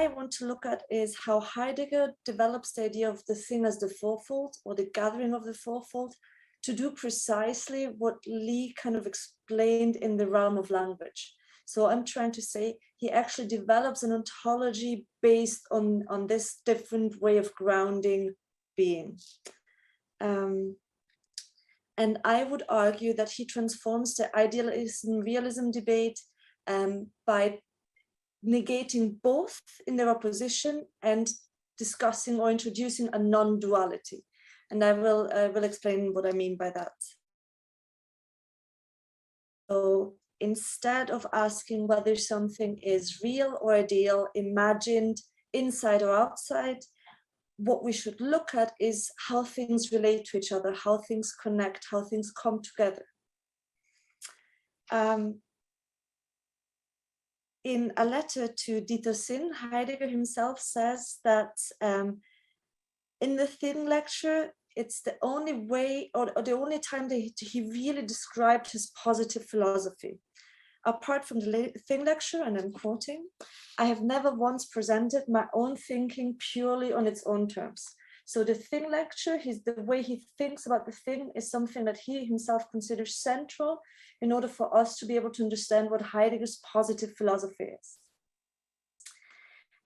I want to look at is how Heidegger develops the idea of the thing as the fourfold, or the gathering of the fourfold, to do precisely what Lee kind of explained in the realm of language. So I'm trying to say he actually develops an ontology based on this different way of grounding being. And I would argue that he transforms the idealism-realism debate by negating both in their opposition and discussing or introducing a non-duality. And I will explain what I mean by that. So instead of asking whether something is real or ideal, imagined, inside or outside, what we should look at is how things relate to each other, how things connect, how things come together. In a letter to Dieter Sinn, Heidegger himself says that in the Thin lecture, it's the only way or the only time that he really described his positive philosophy. Apart from the Thin lecture, and I'm quoting, I have never once presented my own thinking purely on its own terms. So the Thin lecture, the way he thinks about the thing is something that he himself considers central in order for us to be able to understand what Heidegger's positive philosophy is.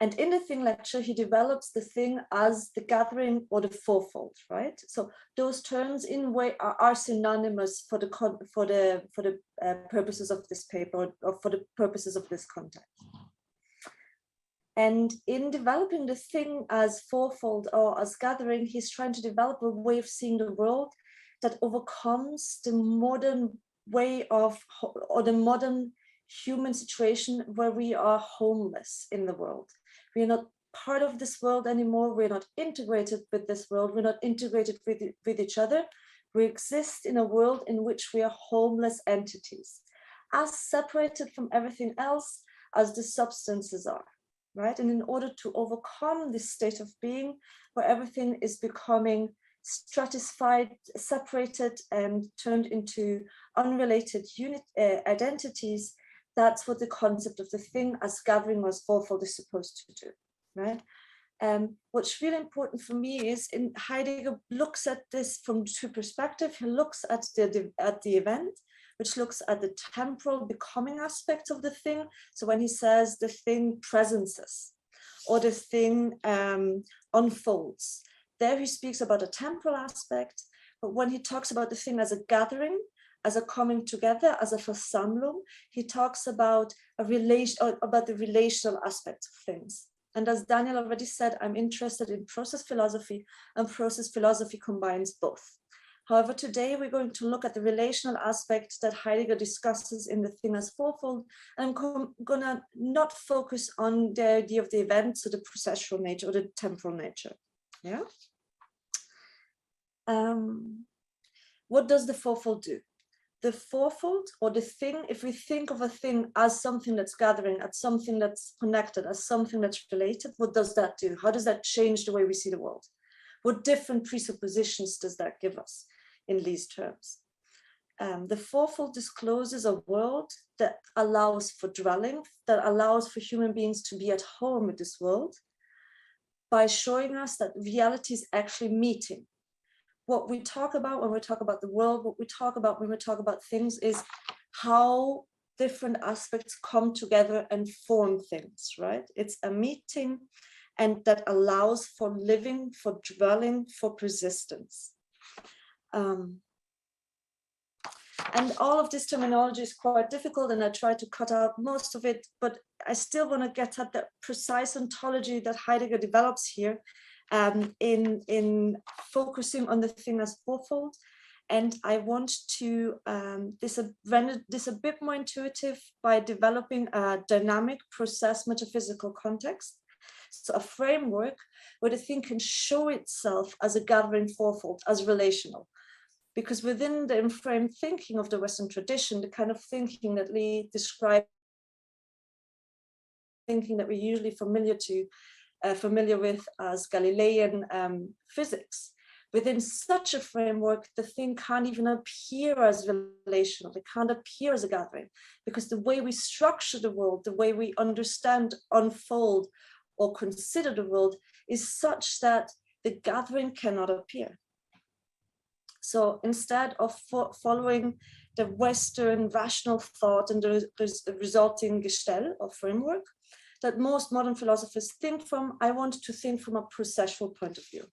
And in the Thing lecture, he develops the thing as the gathering or the fourfold, right? So those terms in a way are synonymous for the purposes of this paper, or for the purposes of this context. And in developing the thing as fourfold or as gathering, he's trying to develop a way of seeing the world that overcomes the modern way of, or the modern human situation where we are homeless in the world. We are not part of this world anymore. We're not integrated with this world. We're not integrated with each other. We exist in a world in which we are homeless entities, as separated from everything else as the substances are, right? And in order to overcome this state of being where everything is becoming stratified, separated, and turned into unrelated identities, that's what the concept of the thing as gathering as fourfold is supposed to do, right? What's really important for me is Heidegger looks at this from two perspectives. He looks at the event, which looks at the temporal becoming aspect of the thing. So when he says the thing presences or the thing unfolds, there he speaks about a temporal aspect. But when he talks about the thing as a gathering, as a coming together, as a Versammlung, he talks about a relation, or about the relational aspects of things. And as Daniel already said, I'm interested in process philosophy, and process philosophy combines both. However, today we're going to look at the relational aspect that Heidegger discusses in the thing as fourfold. And I'm gonna not focus on the idea of the event, so the processual nature or the temporal nature. Yeah. What does the fourfold do? The fourfold, or the thing, if we think of a thing as something that's gathering, as something that's connected, as something that's related, what does that do? How does that change the way we see the world? What different presuppositions does that give us in these terms? The fourfold discloses a world that allows for dwelling, that allows for human beings to be at home with this world, by showing us that reality is actually meeting. What we talk about when we talk about the world, what we talk about when we talk about things, is how different aspects come together and form things, right? It's a meeting, and that allows for living, for dwelling, for persistence. And all of this terminology is quite difficult, and I try to cut out most of it, but I still want to get at the precise ontology that Heidegger develops here, in focusing on the thing as fourfold. And I want to render this a bit more intuitive by developing a dynamic process metaphysical context. So a framework where the thing can show itself as a gathering fourfold, as relational. Because within the inframed thinking of the Western tradition, the kind of thinking that Lee described, thinking that we're usually familiar with as Galilean physics, within such a framework, the thing can't even appear as relational. It can't appear as a gathering, because the way we structure the world, the way we understand, unfold, or consider the world is such that the gathering cannot appear. So instead of following the Western rational thought and the resulting Gestell or framework that most modern philosophers think from, I want to think from a processual point of view.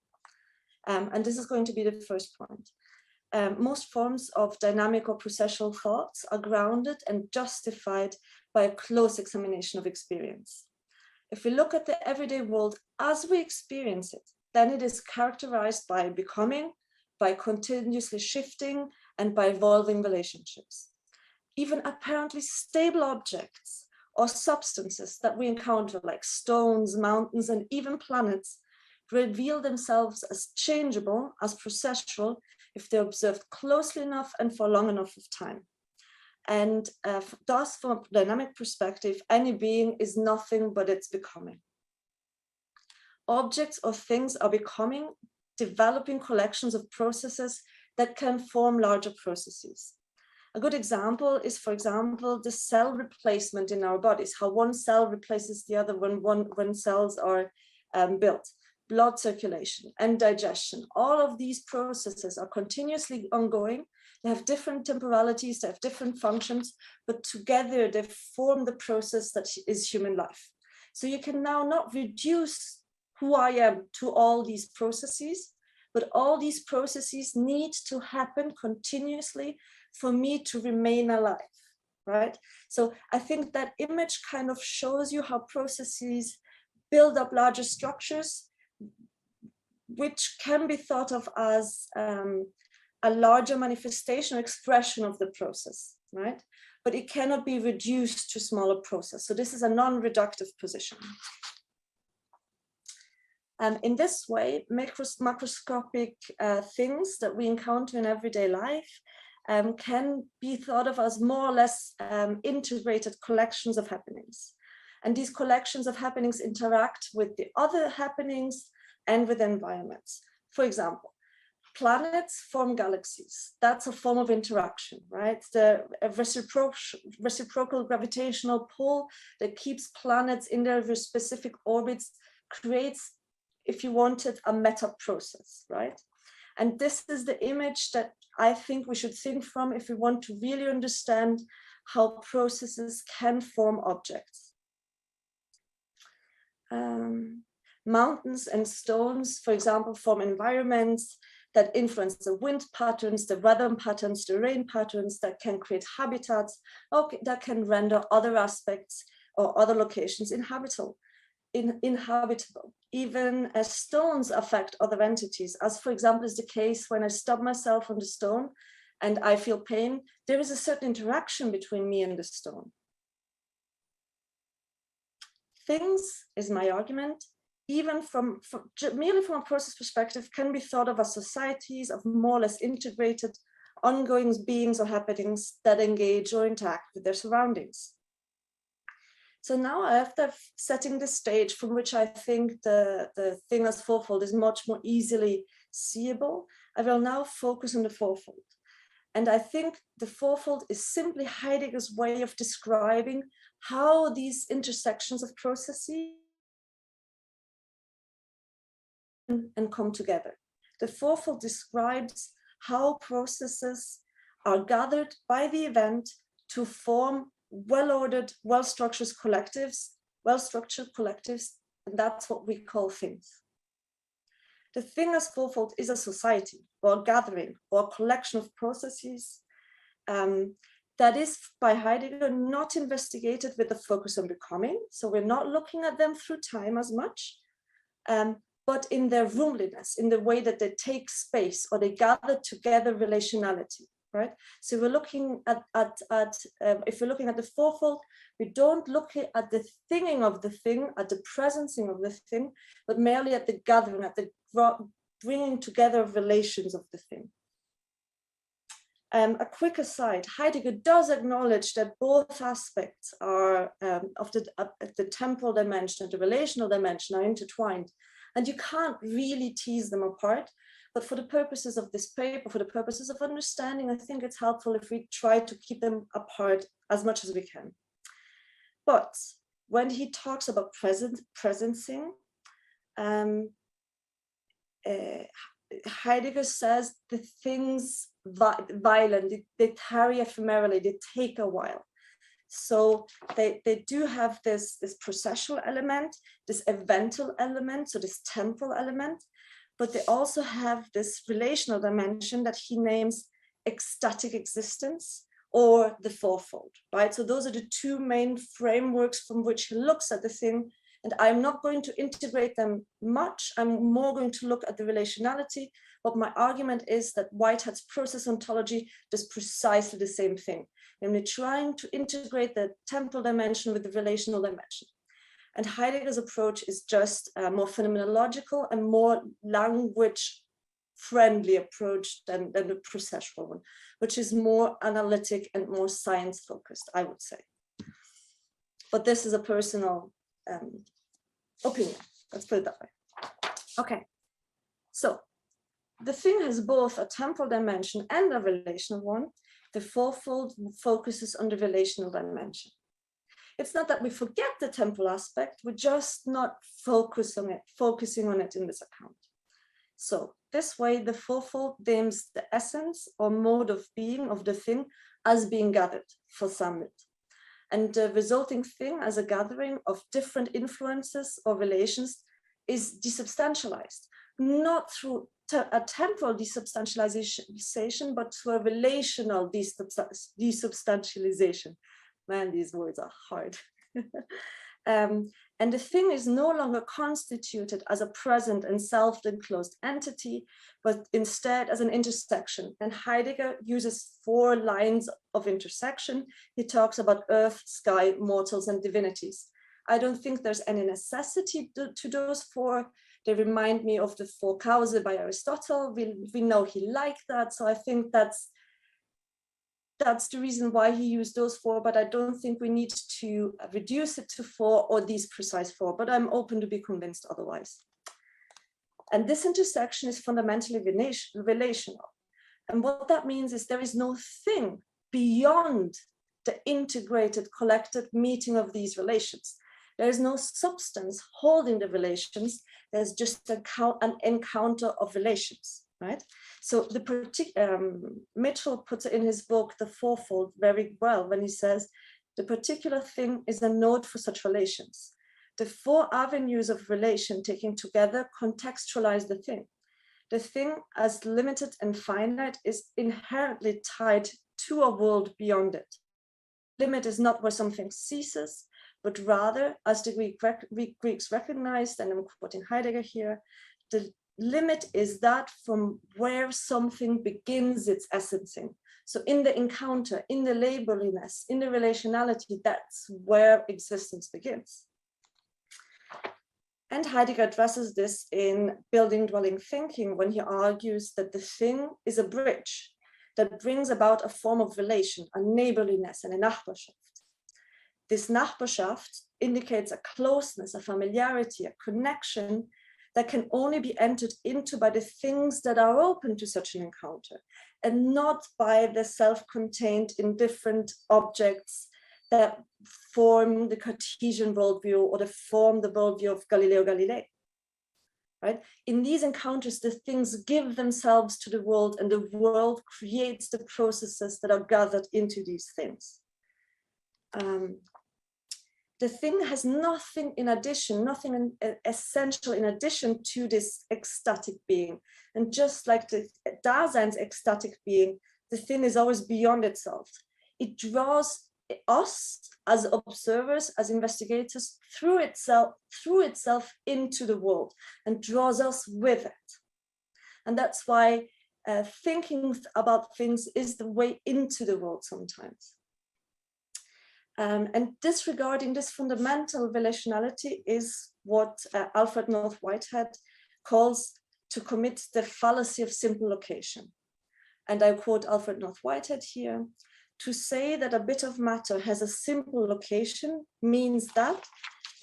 And this is going to be the first point. Most forms of dynamic or processual thoughts are grounded and justified by a close examination of experience. If we look at the everyday world as we experience it, then it is characterized by becoming, by continuously shifting, and by evolving relationships. Even apparently stable objects or substances that we encounter, like stones, mountains, and even planets, reveal themselves as changeable, as processual, if they're observed closely enough and for long enough of time. And thus, from a dynamic perspective, any being is nothing but its becoming. Objects or things are becoming, developing collections of processes that can form larger processes. A good example is, for example, the cell replacement in our bodies, how one cell replaces the other when cells are built. Blood circulation and digestion, all of these processes are continuously ongoing. They have different temporalities, they have different functions, but together they form the process that is human life. So you can now not reduce who I am to all these processes, but all these processes need to happen continuously for me to remain alive, right? So I think that image kind of shows you how processes build up larger structures, which can be thought of as a larger manifestation or expression of the process, right? But it cannot be reduced to smaller process. So this is a non-reductive position. In this way, macroscopic things that we encounter in everyday life can be thought of as more or less integrated collections of happenings. And these collections of happenings interact with the other happenings and with environments. For example, planets form galaxies. That's a form of interaction, right? The reciprocal gravitational pull that keeps planets in their specific orbits creates, if you wanted, a meta process, right? And this is the image that I think we should think from if we want to really understand how processes can form objects. Mountains and stones, for example, form environments that influence the wind patterns, the weather patterns, the rain patterns, that can create habitats, okay, that can render other aspects or other locations inhabitable. Even as stones affect other entities, as for example is the case when I stub myself on the stone and I feel pain, there is a certain interaction between me and the stone. Things, is my argument, even merely from a process perspective, can be thought of as societies of more or less integrated, ongoing beings or happenings that engage or interact with their surroundings. So now, after setting the stage from which I think the thing as fourfold is much more easily seeable, I will now focus on the fourfold. And I think the fourfold is simply Heidegger's way of describing how these intersections of processes and come together. The fourfold describes how processes are gathered by the event to form well-ordered, well-structured collectives, and that's what we call things. The thing as fourfold is a society or a gathering or a collection of processes that is, by Heidegger, not investigated with a focus on becoming. So we're not looking at them through time as much, but in their roomeliness, in the way that they take space or they gather together relationality, right? So we're looking at if we're looking at the fourfold, we don't look at the thinging of the thing, at the presencing of the thing, but merely at the gathering, at the bringing together of relations of the thing. A quick aside, Heidegger does acknowledge that both aspects are of the temporal dimension and the relational dimension are intertwined, and you can't really tease them apart. But for the purposes of this paper, for the purposes of understanding, I think it's helpful if we try to keep them apart as much as we can. But when he talks about presencing, Heidegger says the things violent, they tarry ephemerally, they take a while. So they do have this processual element, this evental element, so this temporal element, but they also have this relational dimension that he names ecstatic existence or the fourfold, right? So those are the two main frameworks from which he looks at the thing. And I'm not going to integrate them much. I'm more going to look at the relationality. But my argument is that Whitehead's process ontology does precisely the same thing, namely trying to integrate the temporal dimension with the relational dimension. And Heidegger's approach is just a more phenomenological and more language-friendly approach than the processual one, which is more analytic and more science-focused, I would say. But this is a personal opinion, let's put it that way. Okay, so the thing has both a temporal dimension and a relational one. The fourfold focuses on the relational dimension. It's not that we forget the temporal aspect, we're just not focusing on it in this account. So this way, the fourfold names the essence or mode of being of the thing as being gathered for Samit, and the resulting thing as a gathering of different influences or relations is desubstantialized, not through a temporal desubstantialization, but through a relational desubstantialization. Man, these words are hard. And the thing is no longer constituted as a present and self-enclosed entity, but instead as an intersection. And Heidegger uses 4 lines of intersection. He talks about earth, sky, mortals, and divinities. I don't think there's any necessity to those 4. They remind me of the 4 causae by Aristotle. We know he liked that, so I think that's the reason why he used those 4, but I don't think we need to reduce it to 4 or these precise 4, but I'm open to be convinced otherwise. And this intersection is fundamentally relational. And what that means is there is no thing beyond the integrated collected meeting of these relations. There is no substance holding the relations. There's just an encounter of relations, right? So Mitchell puts it in his book, The Fourfold, very well when he says, the particular thing is a node for such relations. The 4 avenues of relation taken together contextualize the thing. The thing as limited and finite is inherently tied to a world beyond it. Limit is not where something ceases, but rather, as the Greeks recognized, and I'm quoting Heidegger here, the limit is that from where something begins its essencing. So in the encounter, in the laborliness, in the relationality, that's where existence begins. And Heidegger addresses this in Building Dwelling Thinking when he argues that the thing is a bridge that brings about a form of relation, a neighborliness and a Nachbarschaft. This Nachbarschaft indicates a closeness, a familiarity, a connection that can only be entered into by the things that are open to such an encounter, and not by the self-contained indifferent objects that form the Cartesian worldview or that form the worldview of Galileo Galilei. Right? In these encounters, the things give themselves to the world, and the world creates the processes that are gathered into these things. The thing has nothing in addition, nothing essential in addition to this ecstatic being. And just like the Dasein's ecstatic being, the thing is always beyond itself. It draws us as observers, as investigators, through itself into the world and draws us with it. And that's why thinking about things is the way into the world sometimes. And disregarding this fundamental relationality is what Alfred North Whitehead calls to commit the fallacy of simple location. And I quote Alfred North Whitehead here: to say that a bit of matter has a simple location means that,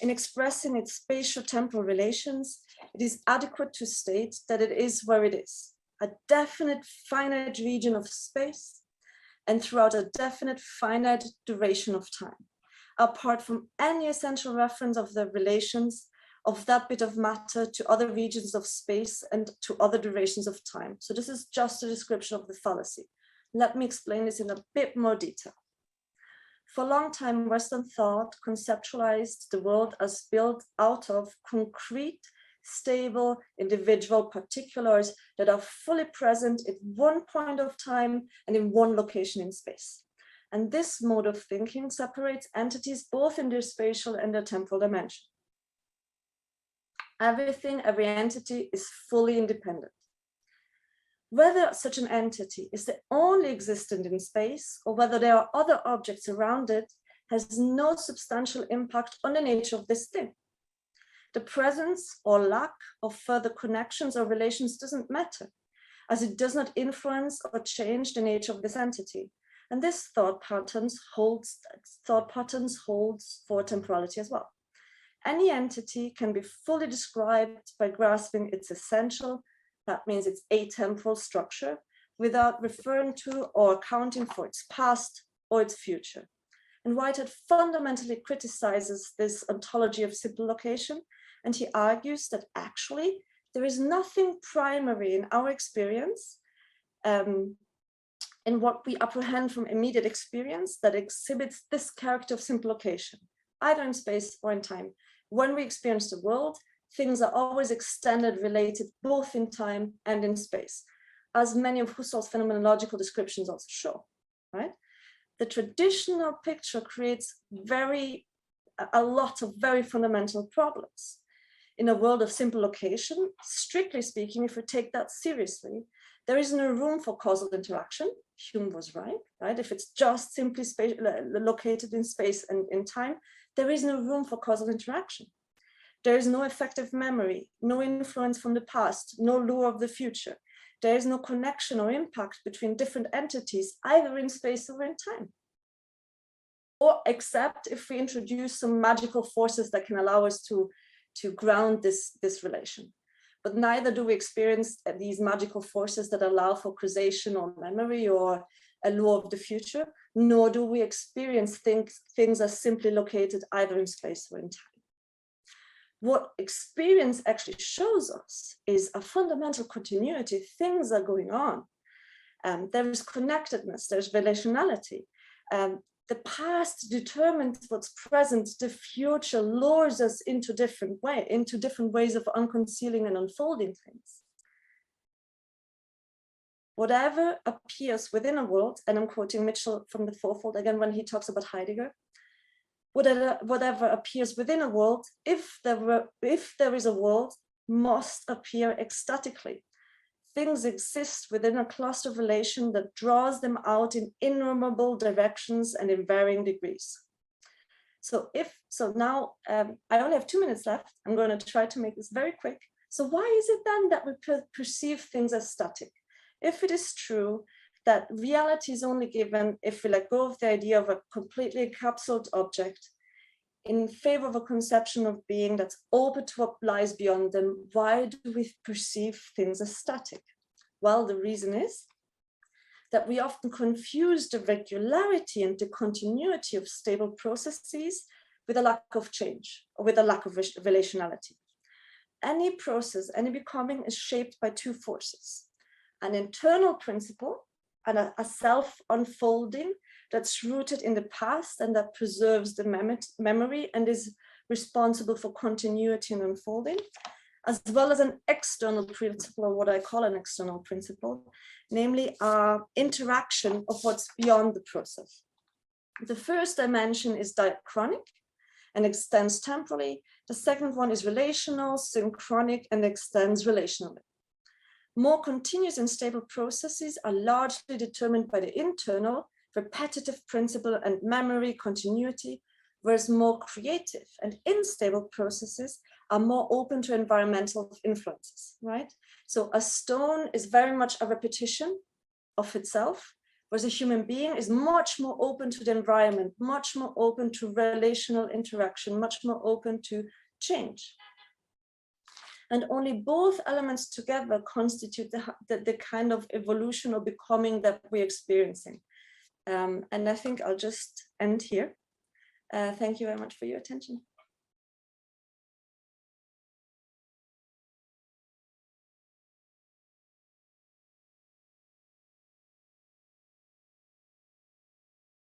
in expressing its spatio-temporal relations, it is adequate to state that it is where it is, a definite finite region of space, and throughout a definite finite duration of time. apart from any essential reference of the relations of that bit of matter to other regions of space and to other durations of time. So this is just a description of the fallacy. Let me explain this in a bit more detail. For a long time, Western thought conceptualized the world as built out of concrete, stable, individual particulars that are fully present at one point of time and in one location in space. And this mode of thinking separates entities both in their spatial and their temporal dimension. Everything, every entity is fully independent. Whether such an entity is the only existent in space or whether there are other objects around it has no substantial impact on the nature of this thing. The presence or lack of further connections or relations doesn't matter, as it does not influence or change the nature of this entity. And this thought patterns holds for temporality as well. Any entity can be fully described by grasping its essential, that means its atemporal structure, without referring to or accounting for its past or its future. And Whitehead fundamentally criticizes this ontology of simple location, and he argues that actually there is nothing primary in our experience, in what we apprehend from immediate experience, that exhibits this character of simple location, either in space or in time. When we experience the world, things are always extended, related both in time and in space, as many of Husserl's phenomenological descriptions also show, right? The traditional picture creates a lot of very fundamental problems. In a world of simple location, strictly speaking, if we take that seriously, there is no room for causal interaction. Hume was right? If it's just simply located in space and in time, there is no room for causal interaction. There is no effective memory, no influence from the past, no lure of the future. There is no connection or impact between different entities, either in space or in time. Or except if we introduce some magical forces that can allow us to ground this relation. But neither do we experience these magical forces that allow for causation or memory or a law of the future, nor do we experience things as simply located either in space or in time. What experience actually shows us is a fundamental continuity. Things are going on. There is connectedness, there's relationality. The past determines what's present, the future lures us into different ways of unconcealing and unfolding things. Whatever appears within a world, and I'm quoting Mitchell from the Fourfold again when he talks about Heidegger, whatever appears within a world, if there is a world, must appear ecstatically. Things exist within a cluster of relation that draws them out in innumerable directions and in varying degrees. So now I only have 2 minutes left. I'm going to try to make this very quick. So why is it then that we perceive things as static? If it is true that reality is only given if we let go of the idea of a completely encapsulated object in favor of a conception of being that's open to what lies beyond them, why do we perceive things as static? Well, the reason is that we often confuse the regularity and the continuity of stable processes with a lack of change or with a lack of relationality. Any process, any becoming is shaped by two forces: an internal principle and a self-unfolding that's rooted in the past and that preserves the memory and is responsible for continuity and unfolding, as well as an external principle, or what I call an external principle, namely our interaction of what's beyond the process. The first dimension is diachronic and extends temporally. The second one is relational, synchronic, and extends relationally. More continuous and stable processes are largely determined by the internal, repetitive principle and memory continuity, whereas more creative and unstable processes are more open to environmental influences, right? So a stone is very much a repetition of itself, whereas a human being is much more open to the environment, much more open to relational interaction, much more open to change. And only both elements together constitute the kind of evolution or becoming that we're experiencing. And I think I'll just end here. Thank you very much for your attention.